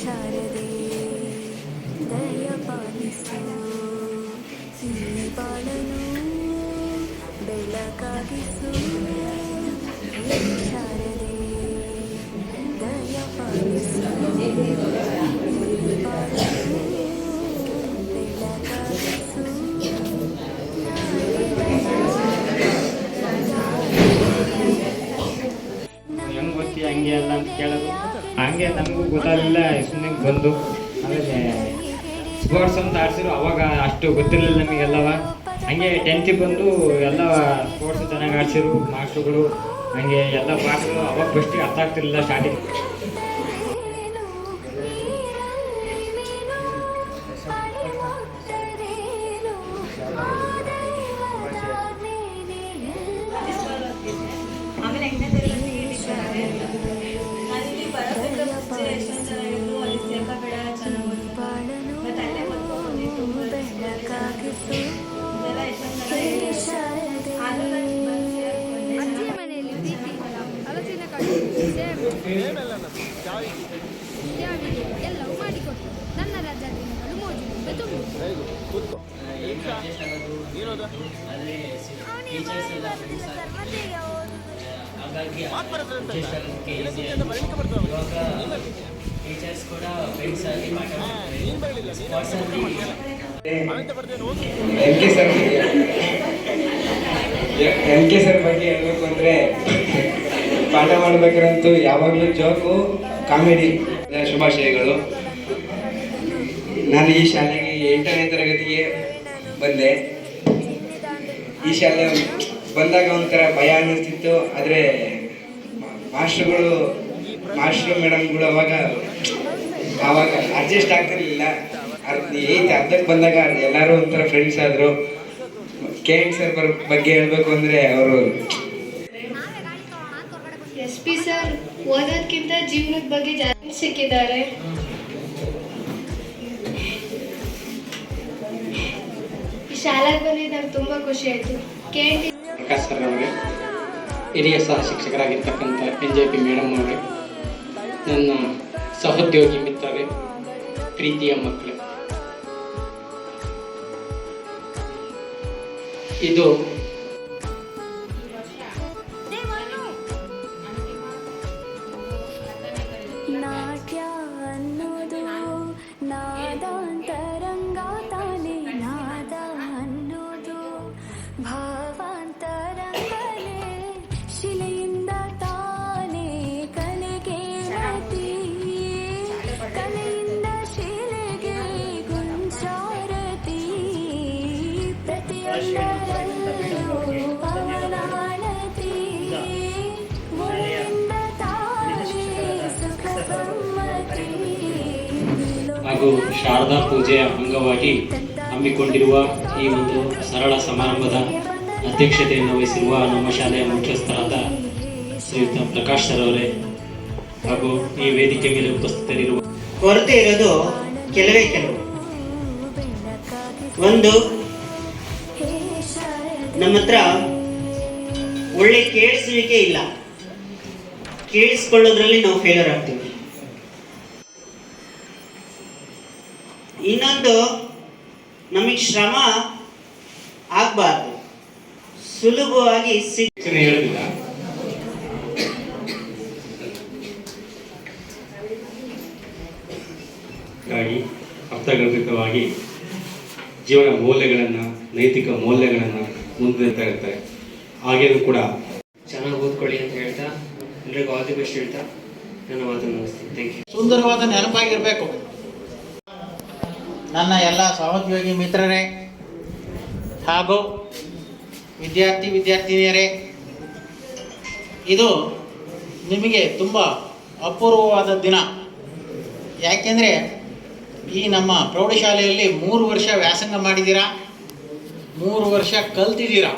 ಶಾರದೆ ದಯ ಪಾಲಿಸು ಈ ಬಾಳನು ಬೆಳಕಾಗಿಸು ಶಾರದೆ ದಯ ಪಾಲಿಸು ಈ ಬಾಳನು ಬೆಳಕಾಗಿಸು. ಹೆಂಗೆ ಗೊತ್ತಿ ಹಂಗೆ ಅಲ್ಲ ಅಂತ ಕೇಳೋದು, ಹಂಗೆ ನಮಗೂ ಗೊತ್ತಾಗಲಿಲ್ಲ. ಸುಮ್ಮನೆ ಬಂದು ಆಮೇಲೆ ಸ್ಪೋರ್ಟ್ಸ್ ಅಂತ ಆಡ್ಸಿದ್ರು, ಅವಾಗ ಅಷ್ಟು ಗೊತ್ತಿರಲಿಲ್ಲ ನಮಗೆಲ್ಲವ. ಹಂಗೆ 10th ಬಂದು ಎಲ್ಲ ಸ್ಪೋರ್ಟ್ಸ್ ಚೆನ್ನಾಗಿ ಆಡ್ಸಿರು ಮಾಸ್ಟ್ರುಗಳು. ಹಂಗೆ ಎಲ್ಲ ಪಾಠಗಳು ಅವಾಗ ಫಸ್ಟಿಗೆ ಅರ್ಥ ಆಗ್ತಿರ್ಲಿಲ್ಲ ಸ್ಟಾರ್ಟಿಂಗ್. ಎಲ್ಲವೂ ಮಾಡಿಕೊಟ್ಟು ನನ್ನ ರಜಾ ದಿನಗಳು ಮೋಜಿನಿಂದ ತುಂಬಿತು. ಟೀಚರ್ಸ್ ಕೂಡ ಫ್ರೆಂಡ್ಸ್ ಆಗಿ ಎಂ ಕೆ ಸರ್ ಬಗ್ಗೆ ಹೇಳ್ಬೇಕು ಅಂದರೆ ಪಾಠ ಮಾಡ್ಬೇಕಂತೂ ಯಾವಾಗಲೂ ಜೋಕು ಕಾಮಿಡಿ. ಶುಭಾಶಯಗಳು. ನಾನು ಈ ಶಾಲೆಗೆ 8ನೇ ತರಗತಿಗೆ ಬಂದೆ. ಈ ಶಾಲೆ ಬಂದಾಗ ಒಂಥರ ಭಯ ಅನ್ನಿಸ್ತಿತ್ತು. ಆದರೆ ಮಾಸ್ಟ್ರು ಮೇಡಮ್ಗಳು ಆವಾಗ ಅಡ್ಜಸ್ಟ್ ಆಗ್ತಿರ್ಲಿಲ್ಲ. 8th ಅರ್ಧಕ್ಕೆ ಬಂದಾಗ ಎಲ್ಲರೂ ಒಂಥರ ಫ್ರೆಂಡ್ಸ್ ಆದರು. ಕೆ ಎನ್ ಸರ್ ಬಗ್ಗೆ ಹೇಳಬೇಕು ಅಂದರೆ ಅವರು SP ಸರ್ ಓದೋದಕ್ಕಿಂತ ಜೀವನದ ಬಗ್ಗೆ ಜಾಸ್ತಿ ಸಿಕ್ಕಿದ್ದಾರೆ. ಈ ಶಾಲೆಗೆ ಬಂದು ನಂಗೆ ತುಂಬ ಖುಷಿ ಆಯಿತು. ಪ್ರಕಾಶ್ ಸರ್ ಅವರೇ, ಹಿರಿಯ ಸಹ ಶಿಕ್ಷಕರಾಗಿರ್ತಕ್ಕಂಥ NJP ಮೇಡಮ್ ಅವರೇ, ನನ್ನ ಸಹೋದ್ಯೋಗಿ ಮಿತ್ರರೇ, ಪ್ರೀತಿಯ ಮಕ್ಕಳೇ, ಇದು ನಾಟ್ಯ ಅನ್ನೋದು ನಾದಾಂತರಂಗ ತಾನೇ, ನಾದ ಅನ್ನೋದು ಭಾವಾಂತರಂಗನೇ, ಶಿಲೆಯಿಂದ ತಾನೇ ಕಲೆಗೆ ಮತಿ, ಕಲೆಯಿಂದ ಶಿಲೆಗೆ ಗುಂಚಾರತಿ, ಪ್ರತಿಯೊಂದರಲ್ಲೂ ಅವನಾನತಿ, ಮುಳಿಯಿಂದ ತಾನೇ ಸುಖ ಸಮ್ಮತಿ. ಹಾಗೂ ಶಾರದಾ ಪೂಜೆಯ ಅಂಗವಾಗಿ ಹಮ್ಮಿಕೊಂಡಿರುವ ಈ ಒಂದು ಸರಳ ಸಮಾರಂಭದ ಅಧ್ಯಕ್ಷತೆಯನ್ನು ವಹಿಸಿರುವ ನಮ್ಮ ಶಾಲೆಯ ಮುಖ್ಯಸ್ಥರಾದ ಶ್ರೀಯುತ ಪ್ರಕಾಶ್ ಸರ್ ಅವರೇ, ಹಾಗೂ ಈ ವೇದಿಕೆ ಮೇಲೆ ಉಪಸ್ಥಿತರಿರುವ ಕೊರತೆ ಇರೋದು ಕೆಲವೇ ಕೆಲವು. ಒಂದು, ನಮ್ಮ ಹತ್ರ ಒಳ್ಳೆ ಕೇಳಿಸುವಿಕೆ ಇಲ್ಲ. ಕೇಳಿಸ್ಕೊಳ್ಳೋದ್ರಲ್ಲಿ ನಾವು ಫೇಲ್ಯೂರ್ ಆಗ್ತೀವಿ. ಇನ್ನೊಂದು, ನಮಗೆ ಶ್ರಮ ಆಗಬಾರ್ದು, ಸುಲಭವಾಗಿ ಹೇಳುವುದಿಲ್ಲ. ಹಾಗಾಗಿ ಅರ್ಥಗರ್ಭಿತವಾಗಿ ಜೀವನ ಮೌಲ್ಯಗಳನ್ನು, ನೈತಿಕ ಮೌಲ್ಯಗಳನ್ನು ಮುಂದಿಡ್ತಾ ಇರ್ತಾರೆ. ಹಾಗೇನೂ ಕೂಡ ಚೆನ್ನಾಗಿ ಓದ್ಕೊಳ್ಳಿ ಅಂತ ಹೇಳ್ತಾ ಎಲ್ರಿಗೂ ಆಲ್ ದಿ ಬೆಸ್ಟ್ ಹೇಳ್ತಾ ನನ್ನ ಮಾತನ್ನು ಮುಗಿಸ್ತೀನಿ. Thank you. ಸುಂದರವಾದ ನೆನಪಾಗಿರಬೇಕು. ನನ್ನ ಎಲ್ಲ ಸಹೋದ್ಯೋಗಿ ಮಿತ್ರರೇ ಹಾಗೂ ವಿದ್ಯಾರ್ಥಿನಿಯರೇ, ಇದು ನಿಮಗೆ ತುಂಬ ಅಪೂರ್ವವಾದ ದಿನ. ಯಾಕೆಂದರೆ ಈ ನಮ್ಮ ಪ್ರೌಢಶಾಲೆಯಲ್ಲಿ 3 ವರ್ಷ ವ್ಯಾಸಂಗ ಮಾಡಿದ್ದೀರಾ, 3 ವರ್ಷ ಕಲ್ತಿದ್ದೀರಾ.